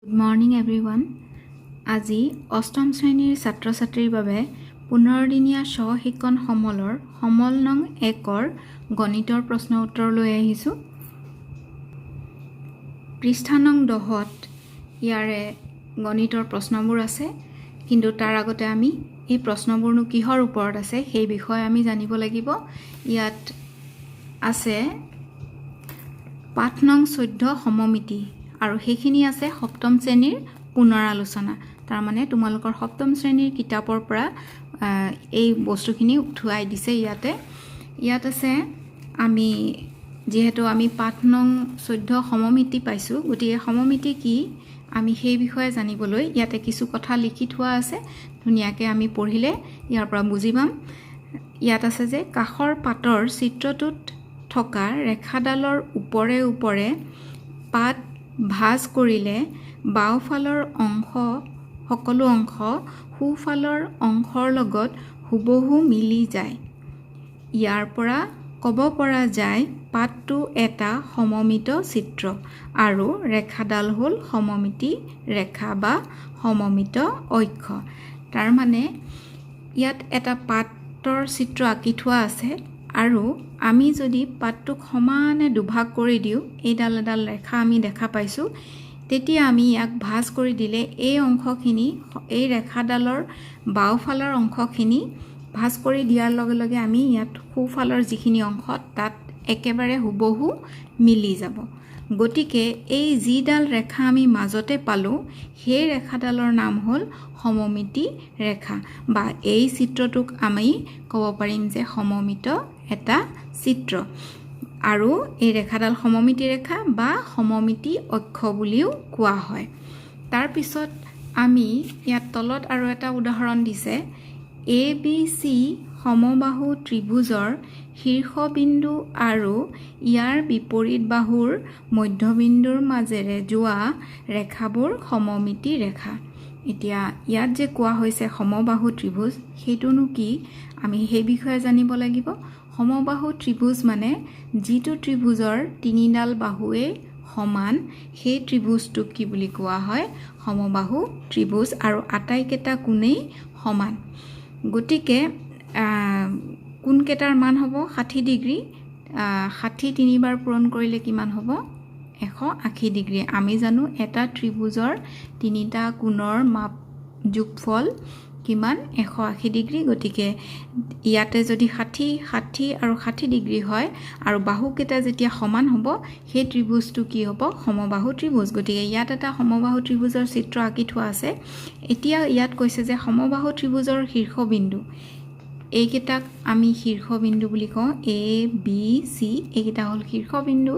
Good morning everyone. আজি অষ্টম শ্ৰেণীৰ ছাত্ৰ-ছাত্ৰীৰ বাবে 15 দিনীয়া স্ব-শিক্ষণ সমলৰ সমল নং 1ৰ গণিতৰ প্ৰশ্ন উত্তৰ লৈ আহিছো। পৃষ্ঠা নং 10ত ইয়াৰে গণিতৰ প্ৰশ্নবোৰ আছে, কিন্তু তাৰ আগতে আমি এই প্ৰশ্নবোৰনো কিহৰ ওপৰত আছে সেই বিষয়ে আমি জানিব লাগিব। ইয়াত আছে পাঠ নং 14 সমমিতি আৰু সেইখিনি আছে সপ্তম শ্ৰেণীৰ পুনৰালোচনা। তাৰ মানে তোমালোকৰ সপ্তম শ্ৰেণীৰ কিতাপৰ পৰা এই বস্তুখিনি উঠুৱাই দিছে। ইয়াত আছে আমি যেহেতু আমি পাঠ নং 14 সমমিতি পাইছো, গতিকে সমমিতি কি আমি সেই বিষয়ে জানিবলৈ ইয়াতে কিছু কথা লিখি থোৱা আছে। ধুনীয়াকৈ আমি পঢ়িলে ইয়াৰ পৰা বুজি পাম। ইয়াত আছে যে কাষৰ পাতৰ চিত্ৰটোত থকা ৰেখাডালৰ ওপৰে ওপৰে পাত ভাঁজ কৰিলে বাওঁফালৰ সকলো অংশ সোঁফালৰ অংশৰ লগত হুবহু মিলি যায়। ইয়াৰ পৰা ক'ব পৰা যায় পাতটো এটা সমমিত চিত্ৰ আৰু ৰেখাডাল হ'ল সমমিতি ৰেখা বা সমমিত অক্ষ। তাৰ মানে ইয়াত এটা পাতৰ চিত্ৰ আঁকি থোৱা আছে আৰু আমি যদি পাতটোক সমানে দুভাগ কৰি দিওঁ, এইডাল এডাল ৰেখা আমি দেখা পাইছোঁ, তেতিয়া আমি ইয়াক ভাঁজ কৰি দিলে এই অংশখিনি এই ৰেখাডালৰ বাওঁফালৰ অংশখিনি ভাঁজ কৰি দিয়াৰ লগে লগে আমি ইয়াত সোঁফালৰ যিখিনি অংশ তাত একেবাৰে হুবহু মিলি যাব। গতিকে এই যিডাল ৰেখা আমি মাজতে পালোঁ সেই ৰেখাডালৰ নাম হ'ল সমমিতি ৰেখা, বা এই চিত্ৰটোক আমি ক'ব পাৰিম যে সমমিত এটা চিত্ৰ। আৰু এই ৰেখাডাল সমমিতি ৰেখা বা সমমিতি অক্ষ বুলিও কোৱা হয়। তাৰপিছত আমি ইয়াত তলত আৰু এটা উদাহৰণ দিছে, ABC সমবাহু ত্ৰিভুজৰ শীৰ্ষবিন্দু আৰু ইয়াৰ বিপৰীত বাহুৰ মধ্যবিন্দুৰ মাজেৰে যোৱা ৰেখাবোৰ সমমিতি ৰেখা। এতিয়া ইয়াত যে কোৱা হৈছে সমবাহু ত্ৰিভুজ, সেইটোনো কি আমি সেই বিষয়ে জানিব লাগিব। সমবাহু ত্ৰিভুজ মানে যিটো ত্ৰিভুজৰ তিনিডাল বাহুৱে সমান সেই ত্ৰিভুজটোক কি বুলি কোৱা হয়? সমবাহু ত্ৰিভুজ, আৰু আটাইকেইটা কোণেই সমান। গতিকে কোণকেইটাৰ মান হ'ব 60 ডিগ্ৰী। 60 তিনিবাৰ পূৰণ কৰিলে কিমান হ'ব? 180 ডিগ্ৰী। আমি জানো এটা ত্ৰিভুজৰ তিনিটা কোণৰ মাপ যোগফল কিমান? 180 ডিগ্ৰী। গতিকে ইয়াতে যদি 60, 60 আৰু 60 ডিগ্ৰী হয় আৰু বাহুকেইটা যেতিয়া সমান হ'ব, সেই ত্ৰিভুজটো কি হ'ব? সমবাহু ত্ৰিভুজ। গতিকে ইয়াত এটা সমবাহু ত্ৰিভুজৰ চিত্ৰ আঁকি থোৱা আছে। এতিয়া ইয়াত কৈছে যে সমবাহু ত্ৰিভুজৰ শীৰ্ষবিন্দু, এইকেইটাক আমি শীৰ্ষবিন্দু বুলি কওঁ। ABC এইকেইটা হ'ল শীৰ্ষবিন্দু,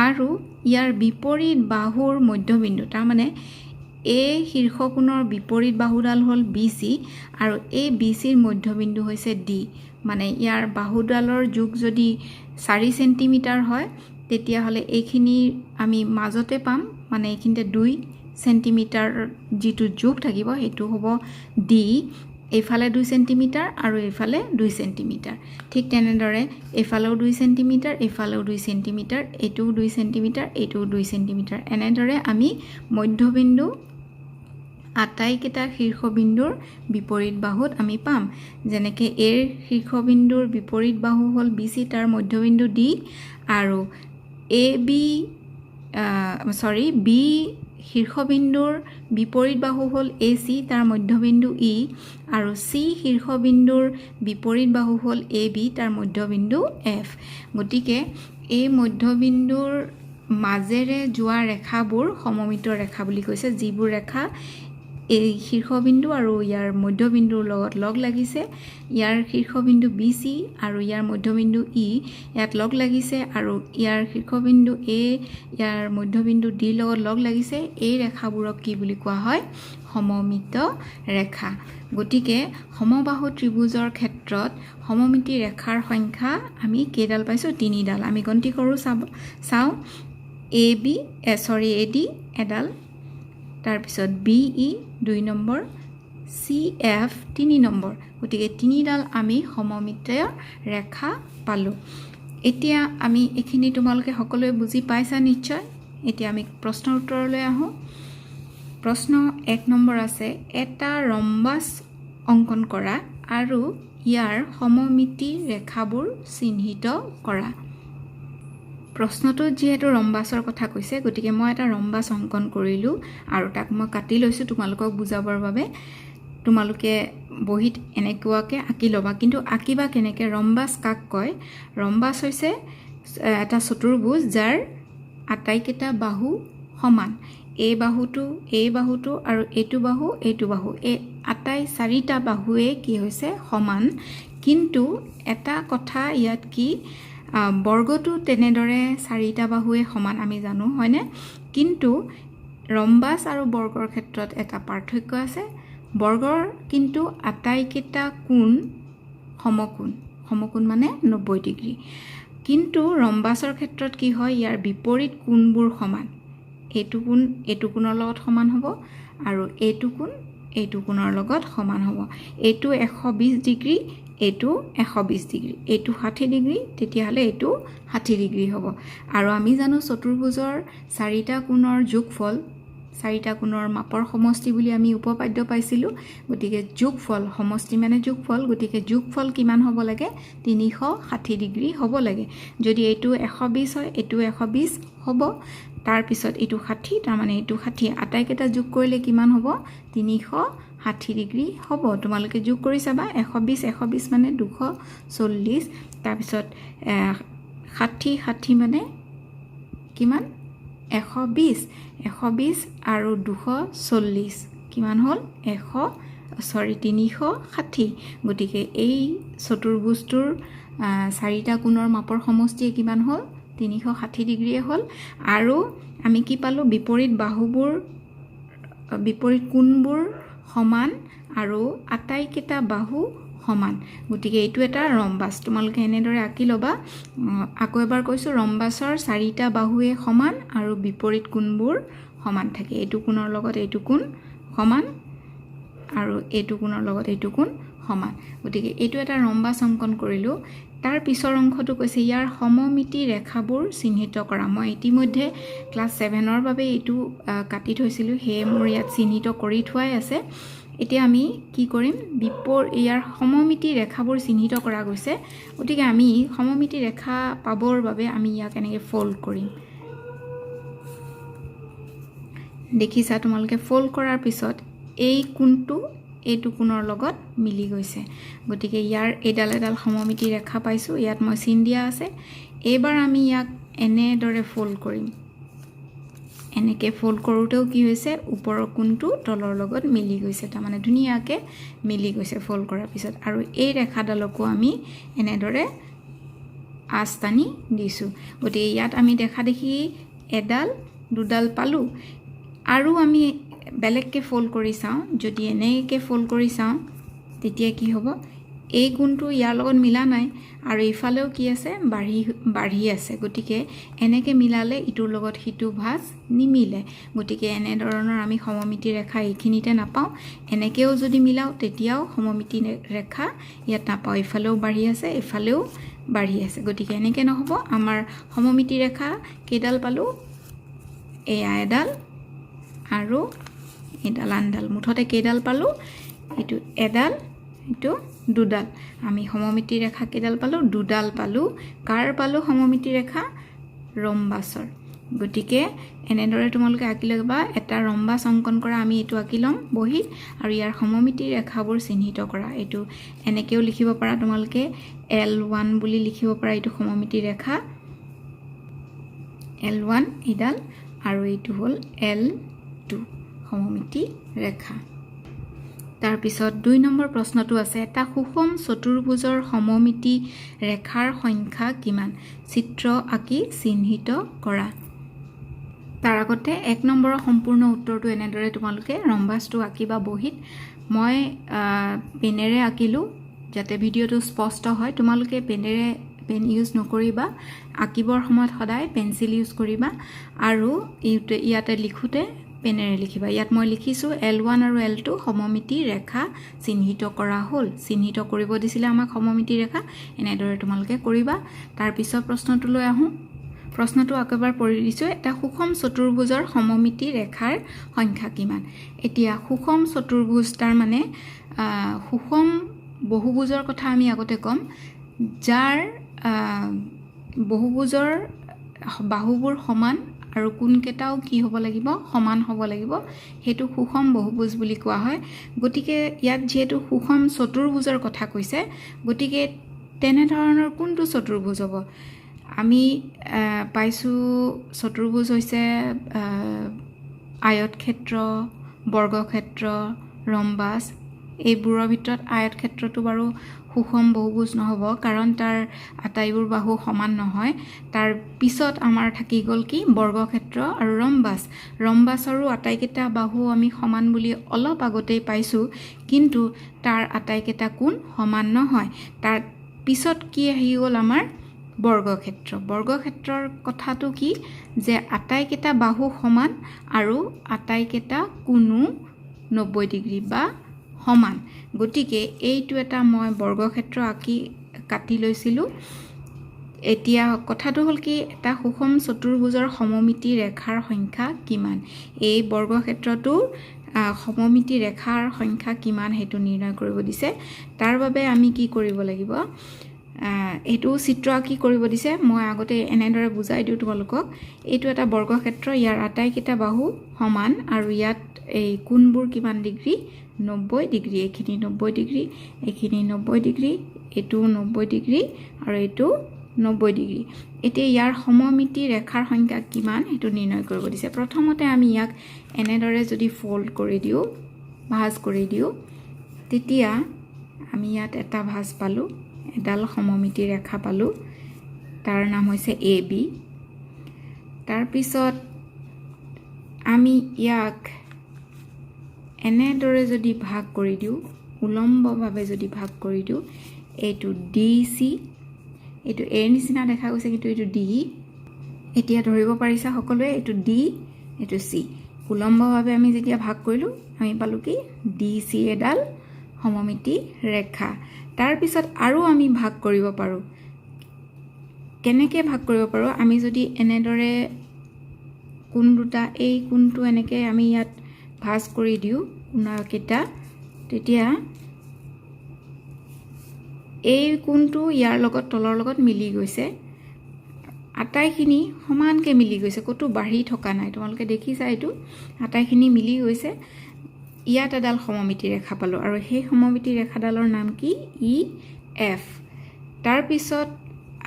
আৰু ইয়াৰ বিপৰীত বাহুৰ মধ্যবিন্দু, তাৰমানে এই শীৰ্ষকোণৰ বিপৰীত বাহুডাল হ'ল BC আৰু এই BCৰ মধ্যবিন্দু হৈছে D। মানে ইয়াৰ বাহুডালৰ জোখ যদি 4 চেণ্টিমিটাৰ হয়, তেতিয়াহ'লে এইখিনি আমি মাজতে পাম, মানে এইখিনিতে 2 চেণ্টিমিটাৰ যিটো জোখ থাকিব সেইটো হ'ব D। এইফালে 2 চেণ্টিমিটাৰ আৰু এইফালে 2 চেণ্টিমিটাৰ। ঠিক তেনেদৰে এইফালেও 2 চেণ্টিমিটাৰ, এইফালেও 2 চেণ্টিমিটাৰ, এইটোও 2 চেণ্টিমিটাৰ, এইটোও 2 চেণ্টিমিটাৰ। এনেদৰে আমি মধ্যবিন্দু আটাইকেইটা শীৰ্ষবিন্দুৰ বিপৰীত বাহুত আমি পাম। যেনেকৈ এৰ শীৰ্ষবিন্দুৰ বিপৰীত বাহু হ'ল BC, তাৰ মধ্যবিন্দু D, আৰু B শীৰ্ষবিন্দুৰ বিপৰীত বাহু হ'ল AC, তাৰ মধ্যবিন্দু E, আৰু C শীৰ্ষবিন্দুৰ বিপৰীত বাহু হ'ল AB, তাৰ মধ্যবিন্দু F। গতিকে এই মধ্যবিন্দুৰ মাজেৰে যোৱা ৰেখাবোৰ সমমিত ৰেখা বুলি কৈছে। যিবোৰ ৰেখা এই শীৰ্ষবিন্দু আৰু ইয়াৰ মধ্যবিন্দুৰ লগত লগ লাগিছে, ইয়াৰ শীৰ্ষবিন্দু BC আৰু ইয়াৰ মধ্যবিন্দু E ইয়াত লগ লাগিছে, আৰু ইয়াৰ শীৰ্ষবিন্দু A ইয়াৰ মধ্যবিন্দু D লগত লগ লাগিছে, এই ৰেখাবোৰক কি বুলি কোৱা হয়? সমমিত ৰেখা। গতিকে সমবাহু ত্ৰিভুজৰ ক্ষেত্ৰত সমমিতি ৰেখাৰ সংখ্যা আমি কেইডাল পাইছোঁ? 3ডাল। আমি গন্তি কৰোঁ, চাওঁ। AD এডাল, তাৰপিছত BE 2 নম্বৰ, CF 3 নম্বৰ। গতিকে 3ডাল আমি সমমিত ৰেখা পালোঁ। এতিয়া আমি এইখিনি তোমালোকে সকলোৱে বুজি পাইছা নিশ্চয়। এতিয়া আমি প্ৰশ্নৰ উত্তৰলৈ আহোঁ। প্ৰশ্ন 1 নম্বৰ আছে এটা ৰম্বাস অংকন কৰা আৰু ইয়াৰ সমমিতি ৰেখাবোৰ চিহ্নিত কৰা। প্ৰশ্নটো যেহেতু ৰম্বাসৰ কথা কৈছে গতিকে মই এটা ৰম্বাস অংকন কৰিলোঁ আৰু তাক মই কাটি লৈছোঁ তোমালোকক বুজাবৰ বাবে। তোমালোকে বহিত এনেকুৱাকৈ আঁকি ল'বা, কিন্তু আঁকিবা কেনেকৈ? ৰম্বাস কাক কয়? ৰম্বাস হৈছে এটা চতুৰ্ভুজ যাৰ আটাইকেইটা বাহু সমান। এই বাহুটো আৰু এইটো বাহু এই আটাই 4টা বাহুৱে কি হৈছে সমান। কিন্তু এটা কথা ইয়াত কি, বৰ্গটো তেনেদৰে 4টা বাহুৱে সমান আমি জানো, হয়নে? কিন্তু ৰম্বাস আৰু বৰ্গৰ ক্ষেত্ৰত এটা পাৰ্থক্য আছে। বৰ্গৰ কিন্তু আটাইকেইটা কোণ সমকোণ মানে 90 ডিগ্ৰী। কিন্তু ৰম্বাসৰ ক্ষেত্ৰত কি হয়, ইয়াৰ বিপৰীত কোণবোৰ সমান। এইটো কোণৰ লগত সমান হ'ব আৰু এইটো কোণৰ লগত সমান হ'ব। এইটো 120 ডিগ্ৰী, এইটো 120 ডিগ্ৰী, এইটো 60 ডিগ্ৰী, তেতিয়াহ'লে এইটো 60 ডিগ্ৰী হ'ব। আৰু আমি জানো চতুৰ্ভুজৰ 4টা কোণৰ যোগফল, 4টা কোণৰ মাপৰ সমষ্টি বুলি আমি উপপাদ্য পাইছিলোঁ। গতিকে যোগফল, সমষ্টি মানে যোগফল, গতিকে যোগফল কিমান হ'ব লাগে? 360 ডিগ্ৰী হ'ব লাগে। যদি এইটো 120 হয় এইটো 120 হ'ব, তাৰপিছত এইটো 60, তাৰমানে এইটো 60, আটাইকেইটা যোগ কৰিলে কিমান হ'ব? 360 ডিগ্ৰী হ'ব। তোমালোকে যোগ কৰি চাবা, 120 মানে 240, তাৰপিছত 60 মানে কিমান? 120 আৰু 240 কিমান হ'ল? 360। গতিকে এই চতুৰ্ভুজটোৰ 4টা কোণৰ মাপৰ সমষ্টিয়ে কিমান হ'ল? 360 ডিগ্ৰীয়ে হ'ল। আৰু আমি কি পালোঁ? বিপৰীত কোণবোৰ সমান আৰু আটাইকেইটা বাহু সমান। গতিকে এইটো এটা ৰম্বাস। তোমালোকে এনেদৰে আঁকি ল'বা। আকৌ এবাৰ কৈছোঁ, ৰম্বাসৰ 4টা বাহুৱে সমান আৰু বিপৰীত কোণবোৰ সমান থাকে। এইটো কোণৰ লগত এইটো কোণ সমান আৰু এইটো কোণৰ লগত এইটো কোণ সমান। গতিকে এইটো এটা ৰম্বাস অংকন কৰিলোঁ। তাৰ পিছৰ অংশটো কৈছে ইয়াৰ সমমিতি ৰেখাবোৰ চিহ্নিত কৰা। মই ইতিমধ্যে ক্লাছ 7ৰ বাবে এইটো কাটি থৈছিলোঁ, সেয়ে মোৰ ইয়াত চিহ্নিত কৰি থোৱাই আছে। এতিয়া আমি কি কৰিম? ইয়াৰ সমমিতি ৰেখাবোৰ চিহ্নিত কৰা গৈছে। গতিকে আমি সমমিতি ৰেখা পাবৰ বাবে আমি ইয়াক এনেকৈ ফল্ড কৰিম। দেখিছা তোমালোকে, ফল্ড কৰাৰ পিছত এই কোণটো এইটো কোণৰ লগত মিলি গৈছে। গতিকে ইয়াৰ এডাল সমমিতি ৰেখা পাইছোঁ, ইয়াত মই চিন দিয়া আছে। এইবাৰ আমি ইয়াক এনেদৰে ফল্ড কৰিম। এনেকৈ ফল্ড কৰোঁতেও কি হৈছে? ওপৰৰ কোণটো তলৰ লগত মিলি গৈছে, তাৰমানে ধুনীয়াকৈ মিলি গৈছে ফল্ড কৰাৰ পিছত। আৰু এই ৰেখাডালকো আমি এনেদৰে আঁচ টানি দিছোঁ। গতিকে ইয়াত আমি দেখা দেখি দুডাল পালোঁ। আৰু আমি বেলেগকৈ ফল্ড কৰি চাওঁ। যদি এনেকৈ ফল্ড কৰি চাওঁ তেতিয়া কি হ'ব? এই কোণটো ইয়াৰ লগত মিলা নাই আৰু ইফালেও কি আছে? বাঢ়ি আছে। গতিকে এনেকৈ মিলালে ইটোৰ লগত সিটো ভাঁজ নিমিলে। গতিকে এনেধৰণৰ আমি সমমিতি ৰেখা এইখিনিতে নাপাওঁ। এনেকৈও যদি মিলাওঁ তেতিয়াও সমমিতি ৰেখা ইয়াত নাপাওঁ। ইফালেও বাঢ়ি আছে, ইফালেও বাঢ়ি আছে। গতিকে এনেকৈ নহ'ব। আমাৰ সমমিতি ৰেখা কেইডাল পালোঁ? এয়া এডাল আৰু এডাল আনডাল, মুঠতে কেইডাল পালোঁ? এইটো এডাল, এইটো দুডাল। আমি সমমিতি ৰেখা কেইডাল পালোঁ? দুডাল পালোঁ। কাৰ পালোঁ সমমিতি ৰেখা? ৰম্বাসৰ। গতিকে এনেদৰে তোমালোকে আঁকি ল'বা। এটা ৰম্বাস অংকন কৰা, আমি এইটো আঁকি ল'ম বহীত, আৰু ইয়াৰ সমমিতি ৰেখাবোৰ চিহ্নিত কৰা। এইটো এনেকৈও লিখিব পাৰা তোমালোকে, L1 বুলি লিখিব পাৰা। এইটো সমমিতি ৰেখা L1 এইডাল, আৰু এইটো হ'ল L2 সমমিতি ৰেখা। তাৰপিছত 2 নম্বৰ প্ৰশ্নটো আছে, এটা সুষম চতুৰ্ভুজৰ সমমিতি ৰেখাৰ সংখ্যা কিমান? চিত্ৰ আঁকি চিহ্নিত কৰা। তাৰ আগতে 1 নম্বৰৰ সম্পূৰ্ণ উত্তৰটো এনেদৰে তোমালোকে ৰম্বাসটো আঁকিবা বহীত। মই পেনেৰে আঁকিলোঁ যাতে ভিডিঅ'টো স্পষ্ট হয়। তোমালোকে পেন ইউজ নকৰিবা, আঁকিবৰ সময়ত সদায় পেঞ্চিল ইউজ কৰিবা। আৰু ইয়াতে লিখোঁতে পেনেৰে লিখিবা। ইয়াত মই লিখিছোঁ L1 আৰু L2 সমমিতি ৰেখা চিহ্নিত কৰা হ'ল। চিহ্নিত কৰিব দিছিলে আমাক সমমিতি ৰেখা, এনেদৰে তোমালোকে কৰিবা। তাৰপিছত প্ৰশ্নটোলৈ আহোঁ। প্ৰশ্নটো একেবাৰে পঢ়ি দিছোঁ। এটা সুষম চতুৰ্ভুজৰ সমমিতি ৰেখাৰ সংখ্যা কিমান? এতিয়া সুষম চতুৰ্ভুজ তাৰমানে সুষম বহুভুজৰ কথা আমি আগতে ক'ম, যাৰ বহুভুজৰ বাহুবোৰ সমান আৰু কোনকেইটাও কি হ'ব লাগিব? সমান হ'ব লাগিব। সেইটো সুষম বহুভুজ বুলি কোৱা হয়। গতিকে ইয়াত যিহেতু সুষম চতুৰ্ভুজৰ কথা কৈছে, গতিকে তেনেধৰণৰ কোনটো চতুৰ্ভুজ হ'ব? আমি পাইছোঁ চতুৰ্ভুজ হৈছে আয়তক্ষেত্ৰ, বৰ্গক্ষেত্ৰ, ৰম্বাস। এইবোৰৰ ভিতৰত আয়তক্ষেত্ৰটো বাৰু সুষম বহুভুজ নহ'ব, কাৰণ তাৰ আটাইবোৰ বাহু সমান নহয়। তাৰ পিছত আমাৰ থাকি গ'ল কি? বৰ্গক্ষেত্ৰ আৰু ৰম্বাস। ৰম্বাসৰো আটাইকেইটা বাহু আমি সমান বুলি অলপ আগতেই পাইছোঁ, কিন্তু তাৰ আটাইকেইটা কোণ সমান নহয়। তাৰ পিছত কি আহি গ'ল? আমাৰ বৰ্গক্ষেত্ৰ। বৰ্গক্ষেত্ৰৰ কথাটো কি? যে আটাইকেইটা বাহু সমান আৰু আটাইকেইটা কোণো 90 ডিগ্ৰী বা সমান। গতিকে এইটো এটা মই বৰ্গক্ষেত্ৰ কাটি লৈছিলোঁ। এতিয়া কথাটো হ'ল কি? এটা সুষম চতুৰ্ভুজৰ সমমিতি ৰেখাৰ সংখ্যা কিমান? এই বৰ্গক্ষেত্ৰটোৰ সমমিতি ৰেখাৰ সংখ্যা কিমান সেইটো নিৰ্ণয় কৰিব দিছে। তাৰ বাবে আমি কি কৰিব লাগিব? এইটো চিত্ৰ আঁকি কৰিব দিছে। মই আগতে এনেদৰে বুজাই দিওঁ তোমালোকক। এইটো এটা বৰ্গক্ষেত্ৰ, ইয়াৰ আটাইকেইটা বাহু সমান আৰু ইয়াত এই কোণবোৰ কিমান ডিগ্ৰী? 90 ডিগ্ৰী। এইখিনি 90 ডিগ্ৰী, এইখিনি 90 ডিগ্ৰী, এইটো 90 ডিগ্ৰী আৰু এইটো 90 ডিগ্ৰী। এতিয়া ইয়াৰ সমমিতি ৰেখাৰ সংখ্যা কিমান সেইটো নিৰ্ণয় কৰিব দিছে। প্ৰথমতে আমি ইয়াক এনেদৰে যদি ফল্ড কৰি দিওঁ, ভাঁজ কৰি দিওঁ, তেতিয়া আমি ইয়াত এটা ভাঁজ পালোঁ, এডাল সমমিতি ৰেখা পালোঁ। তাৰ নাম হৈছে AB। তাৰপিছত আমি ইয়াক এনেদৰে যদি ভাগ কৰি দিওঁ, উলম্বভাৱে যদি ভাগ কৰি দিওঁ, এইটো DC, এইটো এৰ নিচিনা দেখা গৈছে, কিন্তু এইটো D। এতিয়া ধৰিব পাৰিছা সকলোৱে, এইটো D, এইটো C। উলম্বভাৱে আমি যেতিয়া ভাগ কৰিলোঁ, আমি পালোঁ কি? DC এডাল সমমিতি ৰেখা। তাৰপিছত আৰু আমি ভাগ কৰিব পাৰোঁ। কেনেকৈ ভাগ কৰিব পাৰোঁ? আমি যদি এনেদৰে কোণ দুটা, এই কোণটো এনেকৈ আমি ইয়াত ভাঁজ কৰি দিওঁ কোণকেইটা, তেতিয়া এই কোণটো ইয়াৰ লগত তলৰ লগত মিলি গৈছে। আটাইখিনি সমানকৈ মিলি গৈছে, ক'তো বাঢ়ি থকা নাই। তোমালোকে দেখিছা এইটো, আটাইখিনি মিলি গৈছে। ইয়াত এডাল সমমিতি ৰেখা পালোঁ আৰু সেই সমমিতি ৰেখাডালৰ নাম কি? EF। তাৰপিছত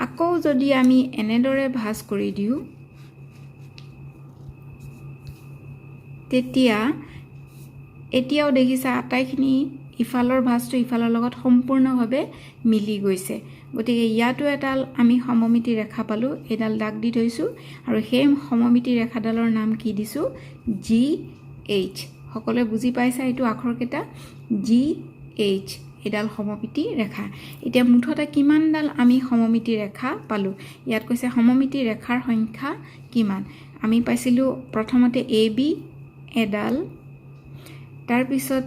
আকৌ যদি আমি এনেদৰে ভাঁজ কৰি দিওঁ, তেতিয়া এতিয়াও দেখিছা আটাইখিনি ইফালৰ ভাঁজটো ইফালৰ লগত সম্পূৰ্ণভাৱে মিলি গৈছে। গতিকে ইয়াতো এডাল আমি সমমিতি ৰেখা পালোঁ, এইডাল দাগ দি থৈছোঁ আৰু সেই সমমিতি ৰেখাডালৰ নাম কি দিছোঁ? GH। সকলোৱে বুজি পাইছা এইটো আখৰকেইটা? GH এডাল সমমিতি ৰেখা। এতিয়া মুঠতে কিমানডাল আমি সমমিতি ৰেখা পালোঁ? ইয়াত কৈছে সমমিতি ৰেখাৰ সংখ্যা কিমান? আমি পাইছিলোঁ প্ৰথমতে AB এডাল, তাৰপিছত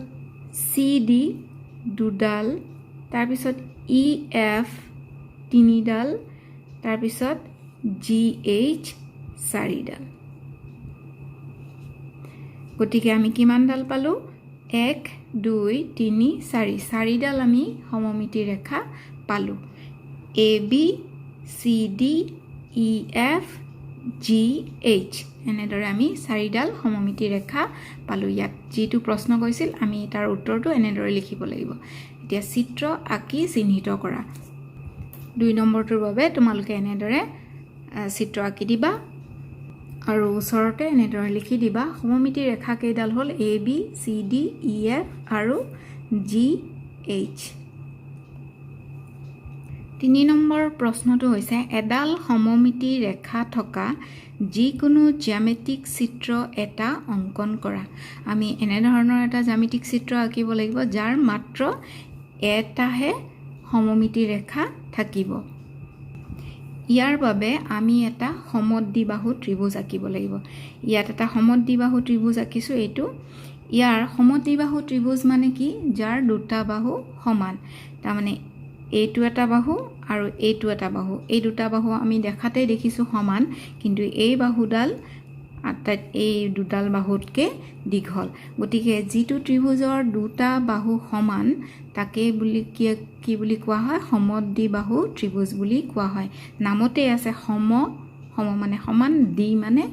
CD দুডাল, তাৰপিছত EF তিনিডাল, তাৰপিছত GH 4ডাল। গতিকে আমি কিমানডাল পালোঁ? 1 2 3 4, 4ডাল আমি সমমিতি ৰেখা পালোঁ। AB CD EF GH এনেদৰে আমি 4ডাল সমমিতি ৰেখা পালোঁ। ইয়াত যিটো প্ৰশ্ন কৈছিল আমি তাৰ উত্তৰটো এনেদৰে লিখিব লাগিব। এতিয়া চিত্ৰ আঁকি চিহ্নিত কৰা। 2 নম্বৰটোৰ বাবে তোমালোকে এনেদৰে চিত্ৰ আঁকি দিবা আৰু ওচৰতে এনেদৰে লিখি দিবা সমমিতি ৰেখা কেইডাল হ'ল AB CD EF আৰু GH। 3 নম্বৰ প্ৰশ্নটো হৈছে এডাল সমমিতি ৰেখা থকা যিকোনো জ্যামিতিক চিত্ৰ এটা অংকন কৰা। আমি এনেধৰণৰ এটা জ্যামিতিক চিত্ৰ আঁকিব লাগিব যাৰ মাত্ৰ এটাহে সমমিতি ৰেখা থাকিব। ইয়াৰ বাবে আমি এটা সমদ্বিবাহু ত্ৰিভুজ আঁকিব লাগিব। ইয়াত এটা সমদ্বিবাহু ত্ৰিভুজ আঁকিছোঁ। এইটো ইয়াৰ সমদ্বিবাহু ত্ৰিভুজ মানে কি? যাৰ দুটা বাহু সমান। তাৰমানে এইটো এটা বাহু আৰু এইটো এটা বাহু, এই দুটা বাহু আমি দেখাতেই দেখিছোঁ সমান, কিন্তু এই বাহুডাল এই দুডাল বাহুতকৈ দীঘল। গতিকে যিটো ত্ৰিভুজৰ দুটা বাহু সমান তাকে কি বুলি কোৱা হয়? সমদ্বিবাহু ত্ৰিভুজ বুলি কোৱা হয়। নামতেই আছে সম মানে সমান, দ্বি মানে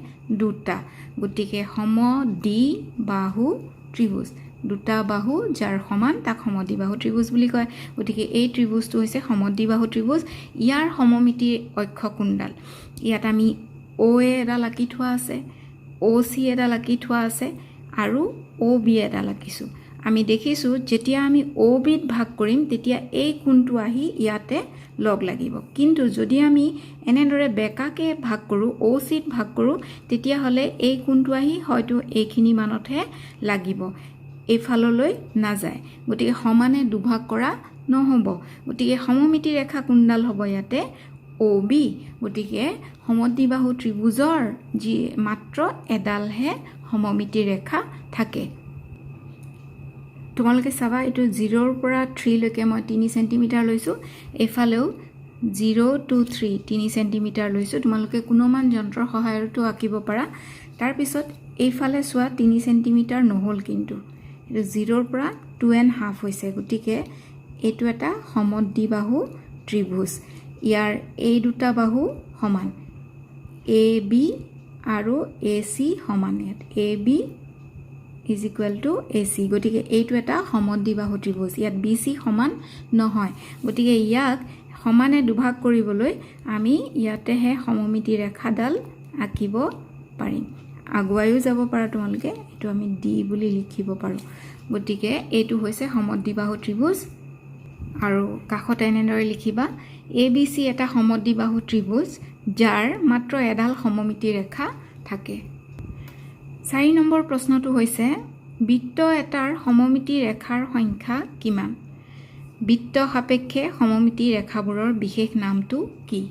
দুটা, গতিকে সমদ্বিবাহু ত্ৰিভুজ, দুটা বাহু যাৰ সমান তাক সমদ্বিবাহু ত্ৰিভুজ বুলি কয়। গতিকে এই ত্ৰিভুজটো হৈছে সমদ্বিবাহু ত্ৰিভুজ। ইয়াৰ সমমিতিৰ অক্ষকোণডাল, ইয়াত আমি OA এডাল আঁকি থোৱা আছে, OC এডাল আঁকি থোৱা আছে আৰু OB এডাল আঁকিছোঁ। আমি দেখিছোঁ যেতিয়া আমি OBত ভাগ কৰিম তেতিয়া এই কোণটো আহি ইয়াতে লগ লাগিব, কিন্তু যদি আমি এনেদৰে বেকাকৈ ভাগ কৰোঁ, OCত ভাগ কৰোঁ, তেতিয়াহ'লে এই কোণটো আহি হয়তো এইখিনি মানতহে লাগিব, এইফাললৈ নাযায়। গতিকে সমানে দুভাগ কৰা নহ'ব। গতিকে সমমিতি ৰেখা কোণডাল হ'ব ইয়াতে OB। গতিকে সমদ্বিবাহু ত্ৰিভুজৰ যি মাত্ৰ এডালহে সমমিতি ৰেখা থাকে। তোমালোকে চাবা, এইটো 0ৰ পৰা 3 লৈকে মই 3 চেণ্টিমিটাৰ লৈছোঁ, এইফালেও 0 to 3 3 চেণ্টিমিটাৰ লৈছোঁ। তোমালোকে কোনোমান যন্ত্ৰৰ সহায়তো আঁকিব পাৰা। তাৰপিছত এইফালে চোৱা 3 চেণ্টিমিটাৰ নহ'ল, কিন্তু এইটো 0ৰ পৰা 2.5 হৈছে। গতিকে এইটো এটা সমদ্বিবাহু ত্ৰিভুজ। ইয়াৰ এই দুটা বাহু সমান, AB আৰু AC সমান, ইয়াত AB = AC। গতিকে এইটো এটা সমদ্বিবাহু ত্ৰিভুজ। ইয়াত BC সমান নহয়, গতিকে ইয়াক সমানে দুভাগ কৰিবলৈ আমি ইয়াতেহে সমমিতি ৰেখাডাল আঁকিব পাৰিম। আগুৱাইও যাব পাৰা তোমালোকে, এইটো আমি D বুলি লিখিব পাৰোঁ। গতিকে এইটো হৈছে সমদ্বিবাহু ত্ৰিভুজ। আৰু কাষত এনেদৰে লিখিবা, ABC এটা সমদ্বিবাহু ত্ৰিভুজ যাৰ মাত্ৰ এডাল সমমিতি ৰেখা থাকে। 4 নম্বৰ প্ৰশ্নটো হৈছে, বৃত্ত এটাৰ সমমিতি ৰেখাৰ সংখ্যা কিমান? বৃত্ত সাপেক্ষে সমমিতি ৰেখাবোৰৰ বিশেষ নামটো কি?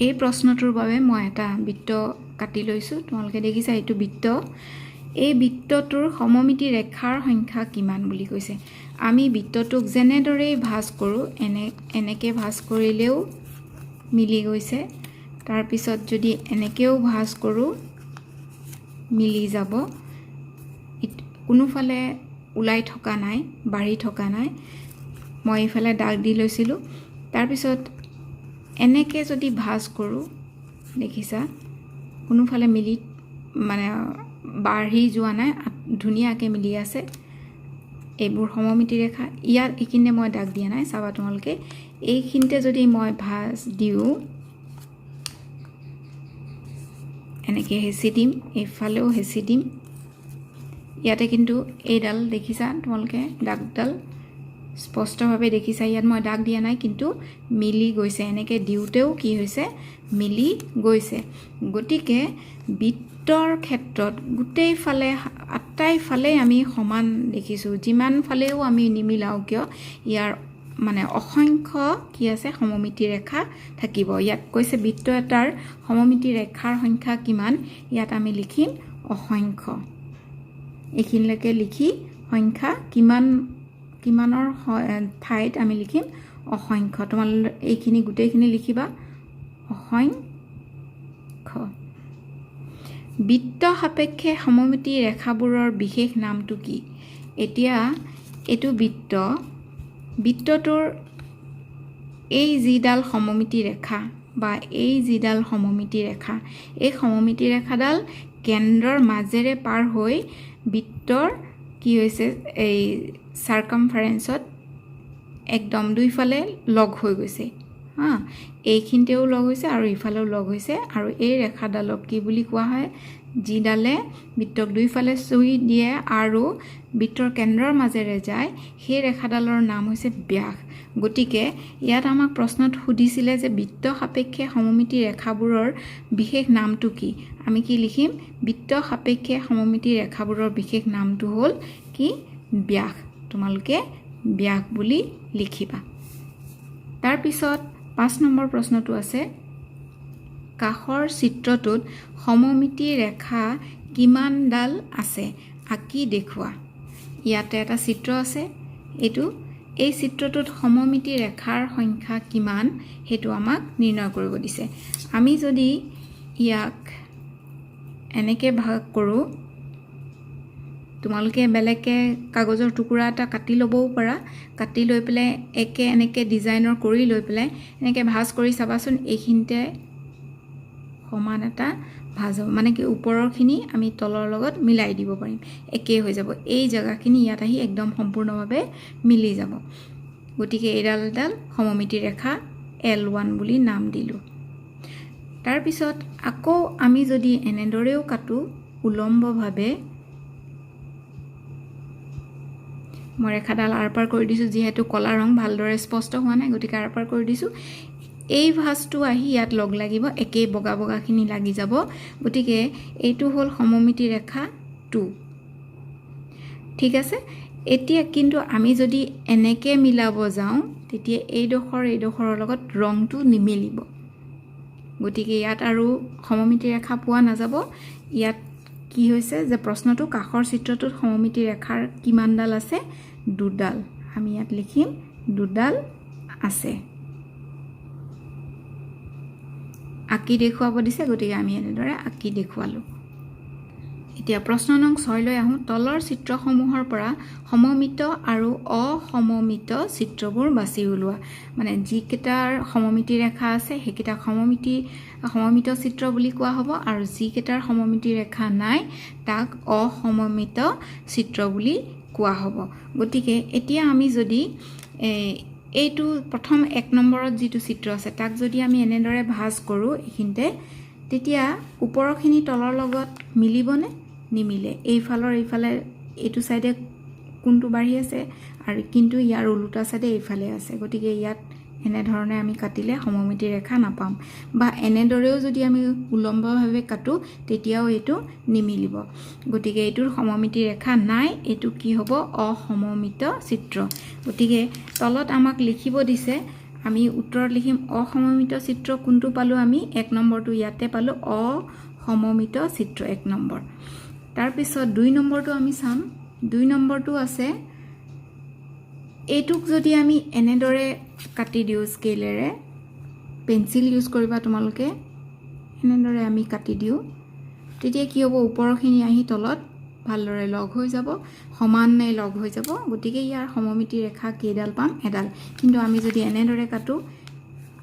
এই প্ৰশ্নটোৰ বাবে মই এটা বৃত্ত কাটি লৈছোঁ। তোমালোকে দেখিছা এইটো বৃত্ত। এই বৃত্তটোৰ সমমিতি ৰেখাৰ সংখ্যা কিমান বুলি কৈছে। আমি বৃত্তটোক যেনেদৰেই ভাঁজ কৰোঁ, এনেকৈ ভাঁজ কৰিলেও মিলি গৈছে। তাৰপিছত যদি এনেকৈও ভাঁজ কৰোঁ মিলি যাব। কোনোফালে ওলাই থকা নাই, বাঢ়ি থকা নাই। মই এইফালে দাগ দি লৈছিলোঁ। তাৰপিছত এনেকৈ যদি ভাঁজ কৰোঁ, দেখিছা কোনোফালে মিলি মানে বাঢ়ি যোৱা নাই, ধুনীয়াকৈ মিলি আছে। এইবোৰ সমমিতি ৰেখা। ইয়াত এইখিনিতে মই দাগ দিয়া নাই, চাবা তোমালোকে। এইখিনিতে যদি মই ভাঁজ দিওঁ, এনেকৈ হেঁচি দিম, এইফালেও হেঁচি দিম। ইয়াতে কিন্তু এইডাল দেখিছা তোমালোকে, দাগডাল স্পষ্টভাৱে দেখিছা। ইয়াত মই দাগ দিয়া নাই, কিন্তু মিলি গৈছে। এনেকৈ দিওঁতেও কি হৈছে? মিলি গৈছে। গতিকে বৃত্তৰ ক্ষেত্ৰত গোটেইফালে আটাইফালেই আমি সমান দেখিছোঁ। যিমান ফালেও আমি নিমিলাওঁ কিয়, ইয়াৰ মানে অসংখ্য কি আছে? সমমিতি ৰেখা থাকিব। ইয়াত কৈছে বৃত্ত এটাৰ সমমিতি ৰেখাৰ সংখ্যা কিমান, ইয়াত আমি লিখিম অসংখ্য। এইখিনিলৈকে লিখি সংখ্যা কিমানৰ ঠাইত আমি লিখিম অসংখ্য। তোমালোকে এইখিনি গোটেইখিনি লিখিবা অসংখ্য। বৃত্ত সাপেক্ষে সমমিতি ৰেখাবোৰৰ বিশেষ নামটো কি? এতিয়া এইটো বৃত্তটোৰ এই যিডাল সমমিতি ৰেখা বা এই যিডাল সমমিতি ৰেখা, এই সমমিতি ৰেখাডাল কেন্দ্ৰৰ মাজেৰে পাৰ হৈ বৃত্তৰ কি হৈছে? এই চাৰ্কামফাৰেন্সত একদম দুইফালে লগ হৈ গৈছে। এইখিনিতেও লগ হৈছে আৰু ইফালেও লগ হৈছে। আৰু এই ৰেখাডালক কি বুলি কোৱা হয়? যিডালে বৃত্তক দুইফালে চুই দিয়ে আৰু বৃত্তৰ কেন্দ্ৰৰ মাজেৰে যায়, সেই ৰেখাডালৰ নাম হৈছে ব্যাস। গতিকে ইয়াত আমাক প্ৰশ্নত সুধিছিলে যে বৃত্ত সাপেক্ষে সমমিতি ৰেখাবোৰৰ বিশেষ নামটো কি? আমি কি লিখিম? বৃত্ত সাপেক্ষে সমমিতি ৰেখাবোৰৰ বিশেষ নামটো হ'ল কি? ব্যাস। তোমালোকে ব্যাস বুলি লিখিবা। তাৰপিছত 5 নম্বৰ প্ৰশ্নটো আছে, কাষৰ চিত্ৰটোত সমমিতি ৰেখা কিমানডাল আছে? আঁকি দেখুওৱা। ইয়াতে এটা চিত্ৰ আছে। এইটো এই চিত্ৰটোত সমমিতি ৰেখাৰ সংখ্যা কিমান হেতু আমাক নিৰ্ণয় কৰিব দিছে আমি যদি ইয়াক এনেকে ভাগ কৰো তোমালোকে বেলেগকে কাগজৰ টুকুৰা এটা কাটি লবও পাৰা কাটি লৈ পেলে একে এনেকে ডিজাইনৰ কৰি লৈ পেলে এনেকে ভাঁজ কৰি চাবাচোন এইখিনতে সমান এটা ভাঁজ হ'ব মানে কি ওপৰৰখিনি আমি তলৰ লগত মিলাই দিব পাৰিম একে হৈ যাব এই জায়গাখিনি ইয়াত আহি একদম সম্পূৰ্ণভাৱে মিলি যাব গতিকে এডাল সমমিতি ৰেখা L1 বুলি নাম দিলো তাৰ পিছত আকৌ আমি যদি এনেদৰেও কাটো উলম্বভাৱে মই ৰেখাডাল আৰপাৰ কৰি দিছো যেহেতু কলা ৰং ভালদৰে স্পষ্ট হোৱা নাই গতিকে আৰপাৰ কৰি দিছো এই ভাঁজটো আহি ইয়াত লগ লাগিব একে বগা বগাখিনি লাগি যাব গতিকে এইটো হল সমমিতি ৰেখা 2 ঠিক আছে এতিয়া কিন্তু আমি যদি এনেকে মিলাব যাওঁ তেতিয়া এই ডোখৰৰ লগত ৰংটো নিমিলিব গতিকে ইয়াত আৰু সমমিতি ৰেখা পোৱা নাযাব ইয়াত কি হৈছে যে প্ৰশ্নটো কাষৰ চিত্ৰটোত সমমিতি ৰেখাৰ কিমানডাল আছে দুডাল আমি ইয়াত লিখিম দুডাল আছে আকি দেখুৱাব দিছে গতিকে আমি এনেদৰে আকি দেখুৱালো এতিয়া প্ৰশ্ন নং 6 লৈ আহো তলৰ চিত্ৰসমূহৰ পৰা সমমিত আৰু অসমমিত চিত্ৰবোৰ বাছি উলিওৱা মানে যিকেইটাৰ সমমিতি ৰেখা আছে সেইকেইটা সমমিত চিত্ৰ বুলি কোৱা হ'ব আৰু যিকেইটাৰ সমমিতি ৰেখা নাই তাক অসমমিত চিত্ৰ বুলি কোৱা হ'ব গতিকে এতিয়া আমি যদি এইটো প্ৰথম 1 নম্বৰত যেটো চিত্ৰ আছে তাক যদি আমি এনেদৰে ভাঁজ কৰো এইখিনতে তেতিয়া ওপৰৰখিনি তলৰ লগত মিলিবনে নিমিলে এইফালে এইটো সাইডে কোনটো বাঢ়ি আছে আৰু কিন্তু ইয়াৰ উল্টা সাইডে এইফালে আছে গতিকে ইয়াত এনে ধৰণে আমি কাটিলে সমমিতি ৰেখা নাপাম বা এনেদৰেও যদি আমি উলম্বভাৱে কাটো তেতিয়াও এটো নিমিলিব গতিকে এটোৰ সমমিতি ৰেখা নাই এটো কি হ'ব অসমমিত চিত্ৰ গতিকে তলত আমাক লিখিব দিছে আমি উত্তৰত লিখিম অসমমিত চিত্ৰ কোনটো পালো আমি 1 নম্বৰটো ইয়াতে পালো অসমমিত চিত্ৰ 1 নম্বৰ তাৰ পিছত 2 নম্বৰটো আমি চাম 2 নম্বৰটো আছে এটুক যদি আমি এনেদৰে কাটি দিও স্কেলেৰে পেন্সিল ইউজ কৰিবা তোমালোকে এনেদৰে আমি কাটি দিও তেতিয়া কি হ'ব ওপৰখিনি আহি তলত ভালদৰে লগ হৈ যাব সমাননে লগ হৈ যাব গতিকে ইয়াৰ সমমিতি ৰেখা কেইডাল পাম এডাল কিন্তু আমি যদি এনেদৰে কাটো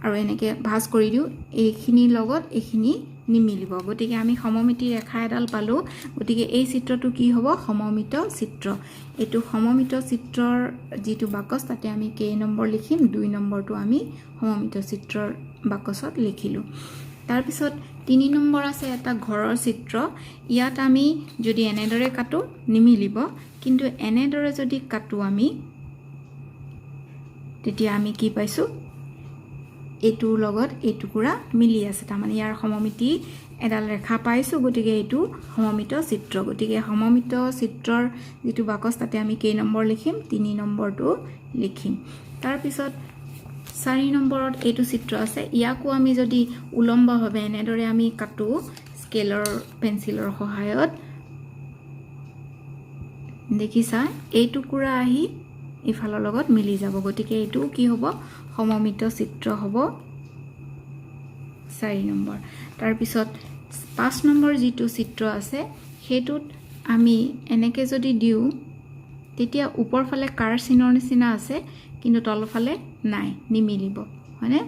আৰু এনেকে ভাঁজ কৰি দিও এইখিনি লগত এইখিনি নিমিলিব গতিকে আমি সমমিতি ৰেখা এডাল পালো গতিকে এই চিত্ৰটো কি হ'ব সমমিত চিত্ৰ এটো সমমিত চিত্ৰৰ যেটো বাকস তাতে আমি কেই নম্বৰ লিখিম 2 নম্বৰটো আমি সমমিত চিত্ৰৰ বাকসত লিখিলো তাৰ পিছত 3 নম্বৰ আছে এটা ঘৰৰ চিত্ৰ ইয়াত আমি যদি এনেদৰে কাটো নিমিলিব কিন্তু এনেদৰে যদি কাটো আমি তেতিয়া আমি কি পাইছো এটু লগত এটুকুৰা মিলি আছে তাৰ মানে ইয়াৰ সমমিতি এডাল ৰেখা পাইছো গতিকে এটু সমমিত চিত্ৰ গতিকে সমমিত চিত্ৰৰ যেটো বাকস তাতে আমি কেই নম্বৰ লিখিম 3 নম্বৰটো লিখিম তাৰ পিছত 4 নম্বৰত এটু চিত্ৰ আছে ইয়াকো আমি যদি উলম্বভাৱে এনেদৰে আমি কাটো স্কেলৰ পেন্সিলৰ সহায়ত দেখিছা এই টুকুৰা আহি ইফালৰ লগত মিলি যাব গতিকে এটু কি হ'ব সমমিত চিত্ৰ হ'ব 4 নম্বৰ তাৰ পিছত 5 নম্বৰ যেটো চিত্ৰ আছে হেতুত আমি এনেকে যদি দিও তেতিয়া ওপৰ ফালে কাৰ চিনৰ নিচিনা আছে কিন্তু তলফালে নাই নিমিলিব হয়নে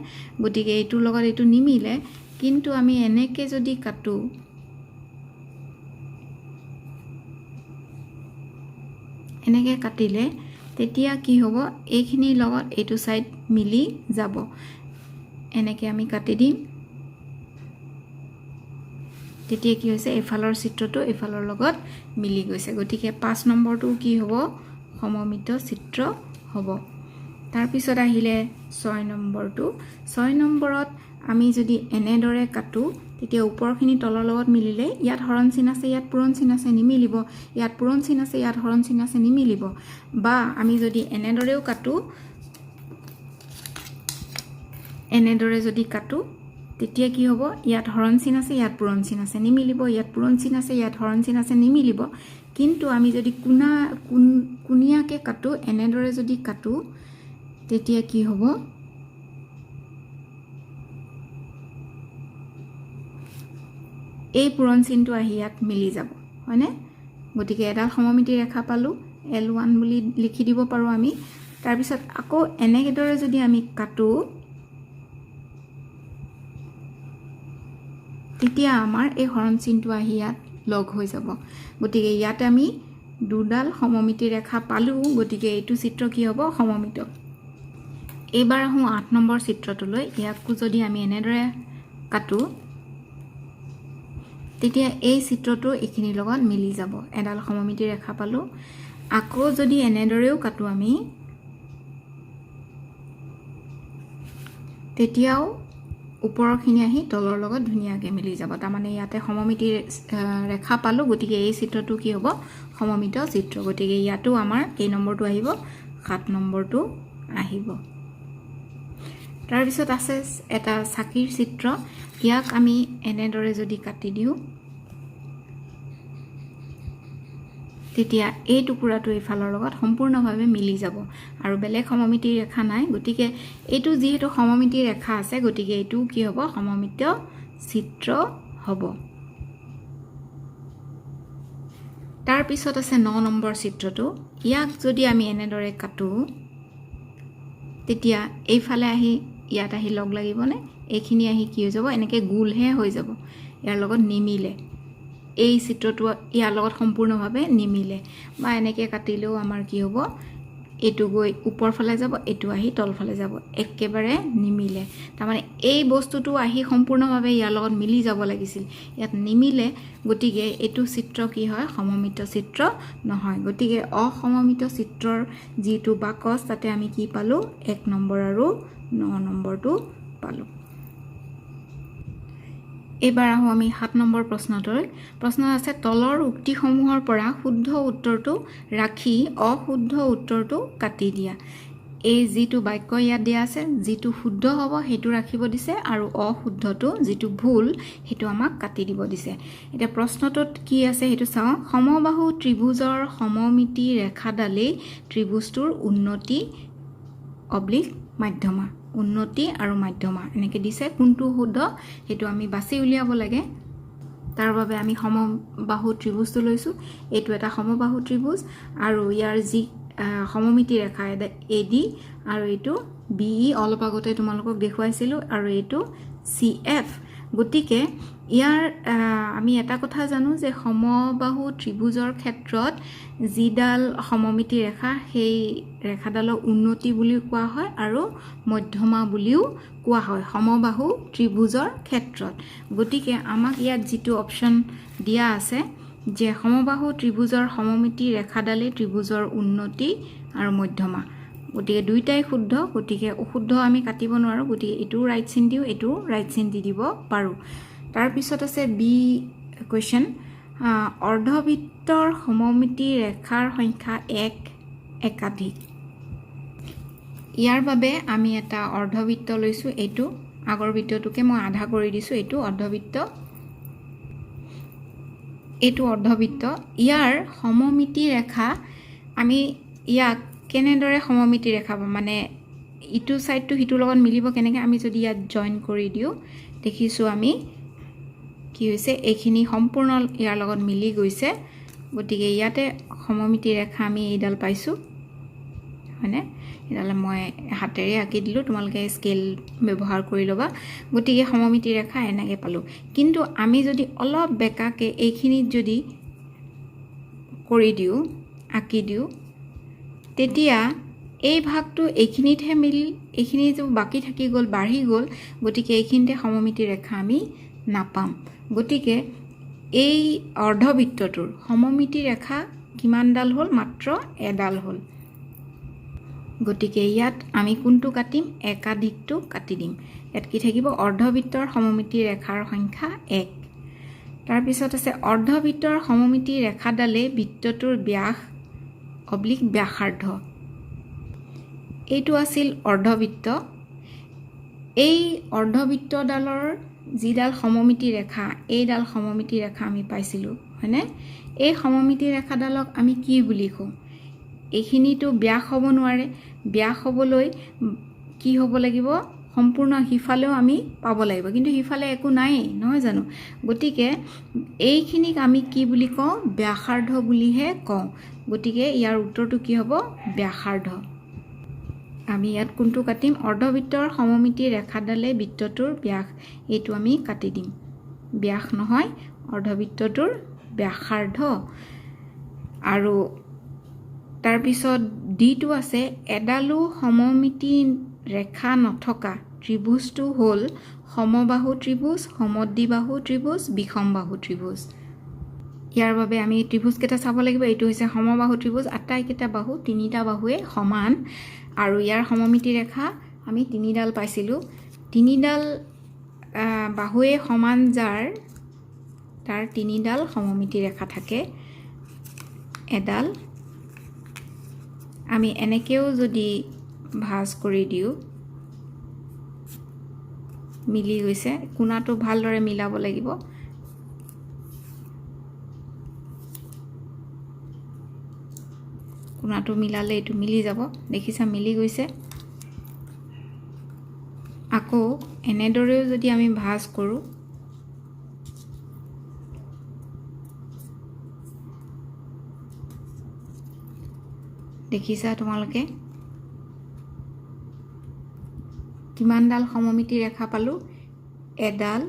গতিকে এইটোৰ লগত এইটো নিমিলে কিন্তু আমি এনেকে যদি কাটো এনেকে কাটিলে তেতিয়া কি হ'ব এইখিনি লগত এইটো সাইড মিলি যাব এনেকে আমি কাটি দিম তেতিয়া কি হৈছে এফালৰ চিত্ৰটো এফালৰ লগত মিলি গৈছে গতিকে 5 নম্বৰটো কি হ'ব সমমিত চিত্ৰ হ'ব তাৰ পিছত আহিলে 6 নম্বৰটো 6 নম্বৰত আমি যদি এনেদৰে কাটো তেতিয়া ওপৰখিনি তলৰ লগত মিলিলে ইয়াত হৰণ চিন আছে ইয়াত পূৰণ চিন আছে নিমিলিব ইয়াত পূৰণ চিন আছে ইয়াত হৰণ চিন আছে নিমিলিব বা আমি যদি এনেদৰেও কাটো এনেদৰে যদি কাটো তেতিয়া কি হ'ব ইয়াত হৰণ চিন আছে ইয়াত পূৰণ চিন আছে নিমিলিব ইয়াত পূৰণ চিন আছে ইয়াত হৰণ চিন আছে নিমিলিব কিন্তু আমি যদি কুনিয়াকে কাটো এনেদৰে যদি কাটো তেতিয়া কি হ'ব এই পূৰণ চিনটো আহি ইয়াত মিলি যাব হয়নে গতিকে এডাল সমমিতি ৰেখা পালোঁ L1 বুলি লিখি দিব পাৰোঁ আমি তাৰপিছত আকৌ এনেদৰে যদি আমি কাটো তেতিয়া আমাৰ এই হৰণ চিনটো আহি ইয়াত লগ হৈ যাব গতিকে ইয়াত আমি দুডাল সমমিতি ৰেখা পালোঁ গতিকে এইটো চিত্ৰ কি হ'ব সমমিত এইবাৰ আহোঁ 8 নম্বৰ চিত্ৰটোলৈ ইয়াকো যদি আমি এনেদৰে কাটো তেতিয়া এই চিত্ৰটো এইখিনিৰ লগত মিলি যাব এডাল সমমিতি ৰেখা পালোঁ আকৌ যদি এনেদৰেও কাটো আমি তেতিয়াও ওপৰৰখিনি আহি তলৰ লগত ধুনীয়াকৈ মিলি যাব তাৰমানে ইয়াতে সমমিতি ৰেখা পালোঁ গতিকে এই চিত্ৰটো কি হ'ব সমমিত চিত্ৰ গতিকে ইয়াতো আমাৰ কেই নম্বৰটো আহিব 7 নম্বৰটো আহিব তাৰপিছত আছে এটা চাকিৰ চিত্ৰ ইয়াক আমি এনেদৰে যদি কাটি দিওঁ তেতিয়া এই টুকুৰাটো এইফালৰ লগত সম্পূৰ্ণভাৱে মিলি যাব আৰু বেলেগ সমমিতি ৰেখা নাই গতিকে এইটো যিহেতু সমমিতি ৰেখা আছে গতিকে এইটো কি হ'ব সমমিত চিত্ৰ হ'ব তাৰ পিছত আছে 9 নম্বৰ চিত্ৰটো ইয়াক যদি আমি এনেদৰে কাটো তেতিয়া এইফালে আহি ইয়াত আহি লগ লাগিবনে এইখিনি আহি কি হৈ যাব এনেকৈ গোলহে হৈ যাব ইয়াৰ লগত নিমিলে এই চিত্ৰটো ইয়াৰ লগত সম্পূৰ্ণভাৱে নিমিলে বা এনেকৈ কাটিলেও আমাৰ কি হ'ব এইটো গৈ ওপৰ ফালে যাব এইটো আহি তল ফালে যাব একেবাৰে নিমিলে তাৰমানে এই বস্তুটো আহি সম্পূৰ্ণভাৱে ইয়াৰ লগত মিলি যাব লাগিছিল ইয়াত নিমিলে গতিকে এইটো চিত্ৰ কি হয় সমমিত চিত্ৰ নহয় গতিকে অসমমিত চিত্ৰৰ যিটো বাকচ তাতে আমি কি পালোঁ 1 নম্বৰ আৰু 9 নম্বৰটো পালোঁ এবাৰ আহোঁ আমি 7 নম্বৰ প্ৰশ্নটোলৈ প্ৰশ্ন আছে তলৰ উক্তিসমূহৰ পৰা শুদ্ধ উত্তৰটো ৰাখি অশুদ্ধ উত্তৰটো কাটি দিয়া এই যিটো বাক্য ইয়াত দিয়া আছে যিটো শুদ্ধ হ'ব সেইটো ৰাখিব দিছে আৰু অশুদ্ধটো যিটো ভুল সেইটো আমাক কাটি দিব দিছে এতিয়া প্ৰশ্নটোত কি আছে সেইটো চাওঁ সমবাহু ত্ৰিভুজৰ সমমিতি ৰেখাডালেই ত্ৰিভুজটোৰ উন্নতি অব্লিক মাধ্যমা উন্নতি আৰু মাধ্যমা এনেকৈ দিছে কোনটো শুদ্ধ সেইটো আমি বাছি উলিয়াব লাগে তাৰ বাবে আমি সমবাহু ত্ৰিভুজটো লৈছোঁ এইটো এটা সমবাহু ত্ৰিভুজ আৰু ইয়াৰ যি সমমিতি ৰেখা AD আৰু এইটো BE অলপ আগতে তোমালোকক দেখুৱাইছিলোঁ আৰু এইটো CF গতিকে ইয়াৰ আমি এটা কথা জানো যে সমবাহু ত্ৰিভুজৰ ক্ষেত্ৰত যিডাল সমমিতি ৰেখা সেই ৰেখাডালক উন্নতি বুলিও কোৱা হয় আৰু মধ্যমা বুলিও কোৱা হয় সমবাহু ত্ৰিভুজৰ ক্ষেত্ৰত গতিকে আমাক ইয়াত যিটো অপশ্যন দিয়া আছে যে সমবাহু ত্ৰিভুজৰ সমমিতি ৰেখাডালেই ত্ৰিভুজৰ উন্নতি আৰু মধ্যমা গতিকে দুইটাই শুদ্ধ গতিকে অশুদ্ধ আমি কাটিব নোৱাৰোঁ গতিকে এইটো ৰাইট চিন দিওঁ এইটো ৰাইট চিন দি দিব পাৰোঁ তাৰপিছত আছে বি কুৱেশ্যন অৰ্ধবৃত্তৰ সমমিতি ৰেখাৰ সংখ্যা 1 একাধিক ইয়াৰ বাবে আমি এটা অৰ্ধবৃত্ত লৈছোঁ এইটো আগৰ বৃত্তটোকে মই আধা কৰি দিছোঁ এইটো অৰ্ধবৃত্ত ইয়াৰ সমমিতি ৰেখা আমি ইয়াক কেনেদৰে সমমিতি ৰেখা মানে ইটো সাইডটো হিটোৰ লগত মিলিব কেনেকৈ আমি যদি ইয়াত জয়েন কৰি দিওঁ দেখিছোঁ আমি কি হৈছে এইখিনি সম্পূৰ্ণ ইয়াৰ লগত মিলি গৈছে গতিকে ইয়াতে সমমিতি ৰেখা আমি এইডাল পাইছোঁ হয়নে এডাল মই হাতেৰে আঁকি দিলোঁ তোমালোকে স্কেল ব্যৱহাৰ কৰি ল'বা গতিকে সমমিতি ৰেখা এনেকৈ পালোঁ কিন্তু আমি যদি অলপ বেকাকৈ এইখিনিত যদি কৰি দিওঁ আঁকি দিওঁ তেতিয়া এই ভাগটো এইখিনিতহে মিলিল এইখিনি যে বাকী থাকি গ'ল বাঢ়ি গ'ল গতিকে এইখিনিতে সমমিতি ৰেখা আমি নাপাম গতিকে এই অৰ্ধবৃত্তটোৰ সমমিতি ৰেখা কিমানডাল হ'ল মাত্ৰ এডাল হ'ল গতিকে ইয়াত আমি কোনটো কাটিম একাধিকটো কাটি দিম ইয়াত কি থাকিব অৰ্ধবৃত্তৰ সমমিতি ৰেখাৰ সংখ্যা 1 তাৰপিছত আছে অৰ্ধবৃত্তৰ সমমিতি ৰেখাডালে বৃত্তটোৰ ব্যাস অব্লিক ব্যাসাৰ্ধ এইটো আছিল অৰ্ধবৃত্ত এই অৰ্ধবৃত্তডালৰ যিডাল সমমিতি ৰেখা এইডাল সমমিতি ৰেখা আমি পাইছিলোঁ হয়নে এই সমমিতি ৰেখাডালক আমি কি বুলি কওঁ এইখিনিতো ব্যাস হ'ব নোৱাৰে ব্যাস হ'বলৈ কি হ'ব লাগিব সম্পূৰ্ণ সিফালেও আমি পাব লাগিব কিন্তু সিফালে একো নাই নহয় জানো গতিকে এইখিনিক আমি কি বুলি কওঁ ব্যাসাৰ্ধ বুলিহে কওঁ গতিকে ইয়াৰ উত্তৰটো কি হ'ব ব্যাসাৰ্ধ আমি ইয়াত কোনটো কাটিম অৰ্ধবৃত্তৰ সমমিতি ৰেখাডালে বৃত্তটোৰ ব্যাস এইটো আমি কাটি দিম ব্যাস নহয় অৰ্ধবৃত্তটোৰ ব্যাসাৰ্ধ আৰু তাৰ পিছত ডিটো আছে এডালো সমমিতি ৰেখা নথকা ত্ৰিভুজটো হ'ল সমবাহু ত্ৰিভুজ সমদ্বিবাহু ত্ৰিভুজ বিষমবাহু ত্ৰিভুজ ইয়াৰ বাবে আমি ত্ৰিভুজ কেইটা চাব লাগিব এইটো হৈছে সমবাহু ত্ৰিভুজ আটাইকেইটা বাহু তিনিটা বাহুৱে সমান আৰু ইয়াৰ সমমিতি ৰেখা আমি তিনিডাল পাইছিলোঁ তিনিডাল বাহুৱে সমান যাৰ তাৰ তিনিডাল সমমিতি ৰেখা থাকে এডাল আমি এনেকেও যদি ভাঁজ কৰি দিওঁ মিলি গৈছে কোণাটো ভালদৰে মিলাব লাগিব কোণাটো মিলালে এইটো মিলি যাব দেখিছা মিলি গৈছে আকৌ এনেদৰেও যদি আমি ভাঁজ কৰোঁ দেখিছা তোমালোকে কিমানডাল সমমিতি ৰেখা পালোঁ এডাল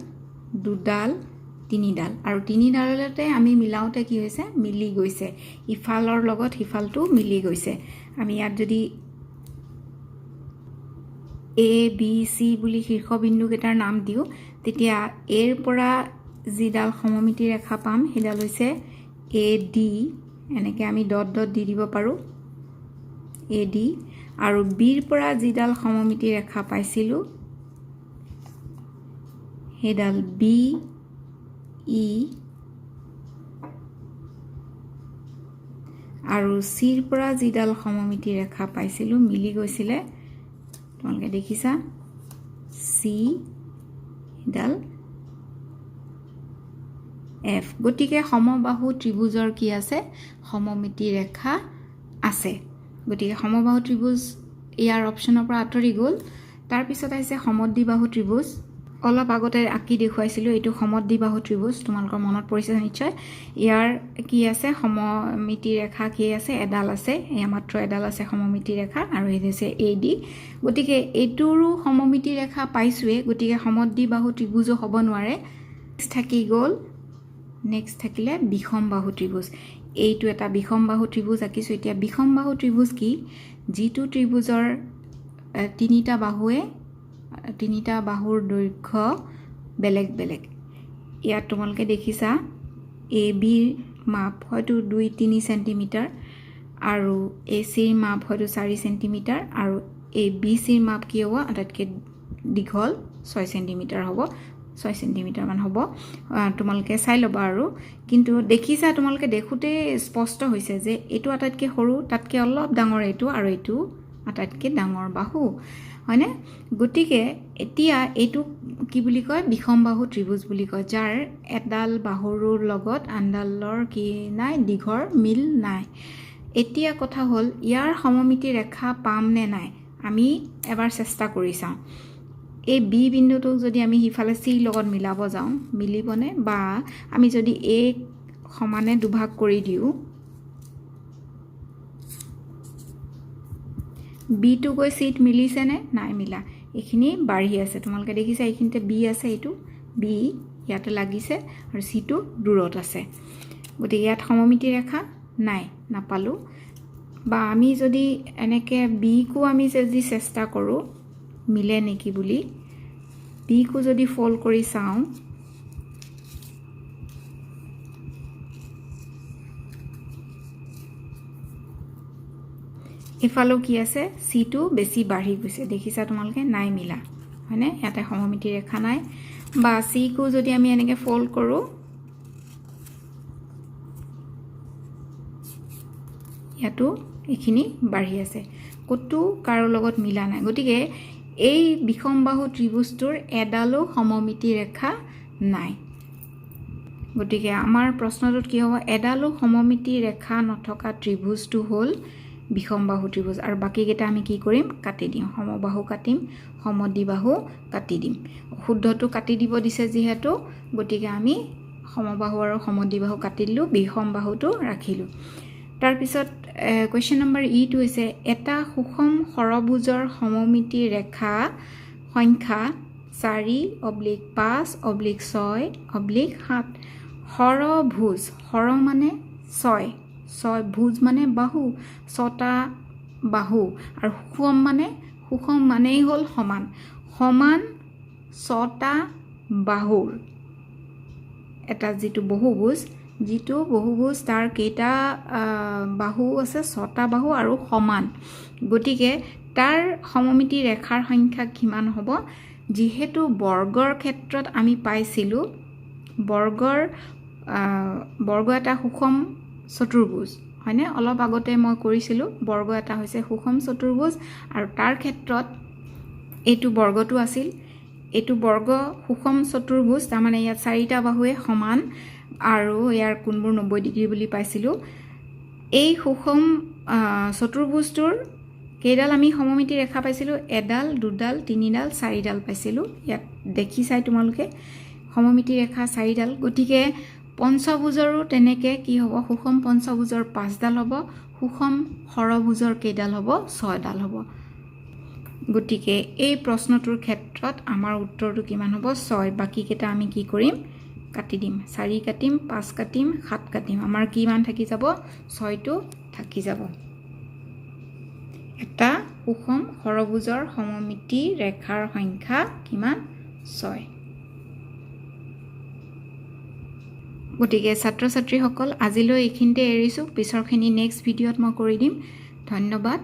দুডাল তিনিডাল আৰু তিনিডালতে আমি মিলাওঁতে কি হৈছে মিলি গৈছে ইফালৰ লগত সিফালটো মিলি গৈছে আমি ইয়াত যদি এ বি চি বুলি শীৰ্ষবিন্দুকেইটাৰ নাম দিওঁ তেতিয়া এৰ পৰা যিডাল সমমিতি ৰেখা পাম সেইডাল হৈছে এ ডি এনেকৈ আমি ডট ডট দি দিব পাৰোঁ এ ডি আৰু বিৰ পৰা যিডাল সমমিতি ৰেখা পাইছিলোঁ সেইডাল বি ই আৰু চিৰ পৰা যিডাল সমমিতি ৰেখা পাইছিলোঁ মিলি গৈছিলে তোমালোকে দেখিছা চি ডাল এফ গতিকে সমবাহু ত্ৰিভুজৰ কি আছে সমমিতি ৰেখা আছে গতিকে সমবাহু ত্ৰিভুজ ইয়াৰ অপশ্যনৰ পৰা আঁতৰি গ'ল তাৰ পিছত আহিছে সমদ্বিবাহু ত্ৰিভুজ অলপ আগতে আঁকি দেখুৱাইছিলোঁ এইটো সমদ্বিবাহু ত্ৰিভুজ তোমালোকৰ মনত পৰিছে নিশ্চয় ইয়াৰ কি আছে সমমিতি ৰেখা কি আছে এডাল আছে এয়া মাত্ৰ এডাল আছে সমমিতি ৰেখা আৰু এই হৈছে এ ডি গতিকে এইটোৰো সমমিতি ৰেখা পাইছোঁৱেই গতিকে সমদ্বিবাহু ত্ৰিভুজো হ'ব নোৱাৰে থাকি গ'ল নেক্সট থাকিলে বিষমবাহু ত্ৰিভুজ এইটো এটা বিষমবাহু ত্ৰিভুজ আঁকিছোঁ এতিয়া বিষমবাহু ত্ৰিভুজ কি যিটো ত্ৰিভুজৰ তিনিটা বাহুৰ দৈৰ্ঘ্য বেলেগ বেলেগ ইয়াত তোমালোকে দেখিছা এ বিৰ মাপ হয়তো 2-3 চেণ্টিমিটাৰ আৰু এ চিৰ মাপ হয়তো 4 চেণ্টিমিটাৰ আৰু এ বি চিৰ মাপ কি হ'ব আটাইতকৈ দীঘল 6 চেণ্টিমিটাৰ হ'ব 6 চেণ্টিমিটাৰমান হ'ব তোমালোকে চাই ল'বা আৰু কিন্তু দেখিছা তোমালোকে দেখোঁতে স্পষ্ট হৈছে যে এইটো আটাইতকৈ সৰু তাতকৈ অলপ ডাঙৰ এইটো আৰু এইটো আটাইতকৈ ডাঙৰ বাহু হয়নে গতিকে এতিয়া এইটো কি বুলি কয় বিষমবাহু ত্ৰিভুজ বুলি কয় যাৰ এডাল বাহুৰ লগত আনডালৰ কি নাই দীঘৰ মিল নাই এতিয়া কথা হ'ল ইয়াৰ সমমিতি ৰেখা পাম নে নাই আমি এবাৰ চেষ্টা কৰি চাওঁ এই বি বিন্দুটোক যদি আমি সিফালে চিৰ লগত মিলাব যাওঁ মিলিবনে বা আমি যদি এ সমানে দুভাগ কৰি দিওঁ বিটো গৈ চিত মিলিছেনে নাই মিলা এইখিনি বাঢ়ি আছে তোমালোকে দেখিছা এইখিনিতে বি আছে এইটো বি ইয়াতে লাগিছে আৰু চিটো দূৰত আছে গতিকে ইয়াত সমমিতি ৰেখা নাই নাপালোঁ বা আমি যদি এনেকৈ বিকো আমি যদি চেষ্টা কৰোঁ মিলে নেকি বুলি বিকো যদি ফল্ড কৰি চাওঁ এফালেও কি আছে চিটো বেছি বাঢ়ি গৈছে দেখিছা তোমালোকে নাই মিলা হয়নে ইয়াতে সমমিতি ৰেখা নাই বা চিকো যদি আমি এনেকৈ ফল্ড কৰোঁ ইয়াতো এইখিনি বাঢ়ি আছে ক'তো কাৰো লগত মিলা নাই গতিকে এই বিষমবাহু ত্ৰিভুজটোৰ এডালো সমমিতি ৰেখা নাই গতিকে আমাৰ প্ৰশ্নটোত কি হ'ব এডালো সমমিতি ৰেখা নথকা ত্ৰিভুজটো হ'ল বিষমবাহু ত্ৰিভুজ আৰু বাকীকেইটা আমি কি কৰিম কাটি দিম সমবাহু কাটিম সমদ্বিবাহু কাটি দিম শুদ্ধটো কাটি দিব দিছে যিহেতু গতিকে আমি সমবাহু আৰু সমদ্বিবাহু কাটি দিলোঁ বিষমবাহুটো ৰাখিলোঁ তাৰপিছত কুৱেশ্যন নম্বৰ ইটো হৈছে এটা সুষম ষড়ভুজৰ সমমিতি ৰেখা সংখ্যা 4/5/6/7 ষড়ভুজ ষড় মানে 6 ভুজ মানে বাহু 6টা বাহু আৰু সুষম মানেই হ'ল সমান 6টা বাহুৰ এটা যিটো বহুভুজ তাৰ কেইটা বাহু আছে 6টা বাহু আৰু সমান গতিকে তাৰ সমমিতি ৰেখাৰ সংখ্যা কিমান হ'ব যিহেতু বৰ্গৰ ক্ষেত্ৰত আমি পাইছিলোঁ বৰ্গ এটা সুষম চতুৰ্ভুজ হয়নে অলপ আগতে মই কৰিছিলোঁ বৰ্গ এটা হৈছে সুষম চতুৰ্ভুজ আৰু তাৰ ক্ষেত্ৰত এইটো বৰ্গটো আছিল এইটো বৰ্গ সুষম চতুৰ্ভুজ তাৰমানে ইয়াত 4টা বাহুৱে সমান আৰু ইয়াৰ কোণবোৰ 90 ডিগ্ৰী বুলি পাইছিলোঁ এই সুষম চতুৰ্ভুজটোৰ কেইডাল আমি সমমিতি ৰেখা পাইছিলোঁ এডাল দুডাল তিনিডাল চাৰিডাল পাইছিলোঁ ইয়াত দেখি চাই তোমালোকে সমমিতি ৰেখা 4ডাল গতিকে পঞ্চভুজৰো তেনেকৈ কি হ'ব সুষম পঞ্চভুজৰ 5ডাল হ'ব সুষম ষড়ভুজৰ কেইডাল হ'ব 6ডাল হ'ব গতিকে এই প্ৰশ্নটোৰ ক্ষেত্ৰত আমাৰ উত্তৰটো কিমান হ'ব 6 বাকীকেইটা আমি কি কৰিম কাটি দিম 4 কাটিম 5 কাটিম 7 কাটিম আমাৰ কিমান থাকি যাব 6টো থাকি যাব এটা সুষম ষড়ভুজৰ সমমিতি ৰেখাৰ সংখ্যা কিমান 6 গতিকে ছাত্ৰ ছাত্ৰীসকল আজিলৈ এইখিনিতে এৰিছোঁ পিছৰখিনি নেক্সট ভিডিঅ'ত মই কৰি দিম ধন্যবাদ